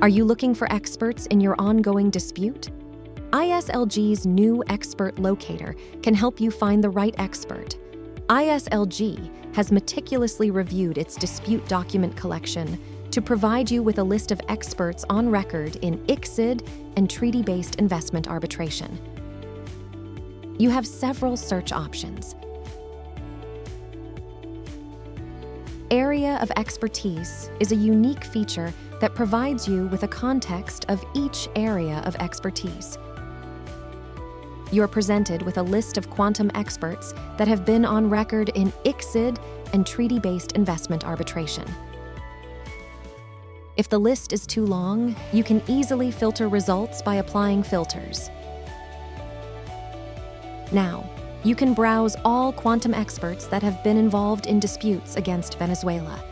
Are you looking for experts in your ongoing dispute? ISLG's new Expert Locator can help you find the right expert. ISLG has meticulously reviewed its dispute document collection to provide you with a list of experts on record in ICSID and treaty-based investment arbitration. You have several search options. Area of expertise is a unique feature that provides you with a context of each area of expertise. You're presented with a list of quantum experts that have been on record in ICSID and treaty-based investment arbitration. If the list is too long, you can easily filter results by applying filters. Now, you can browse all quantum experts that have been involved in disputes against Venezuela.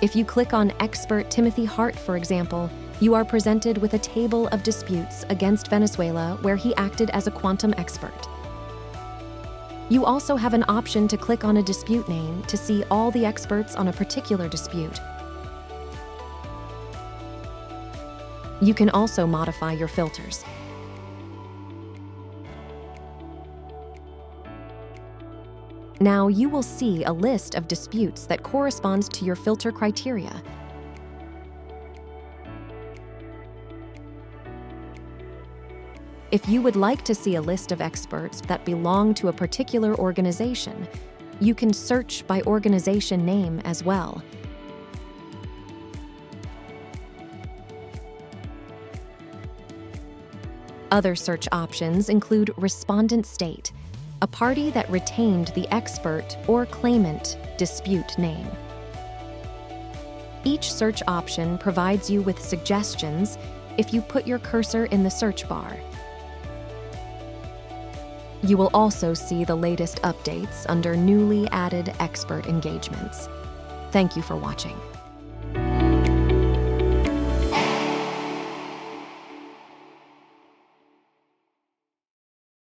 If you click on expert Timothy Hart, for example, you are presented with a table of disputes against Venezuela where he acted as a quantum expert. You also have an option to click on a dispute name to see all the experts on a particular dispute. You can also modify your filters. Now you will see a list of disputes that corresponds to your filter criteria. If you would like to see a list of experts that belong to a particular organization, you can search by organization name as well. Other search options include respondent state, a party that retained the expert or claimant dispute name. Each search option provides you with suggestions if you put your cursor in the search bar. You will also see the latest updates under newly added expert engagements. Thank you for watching.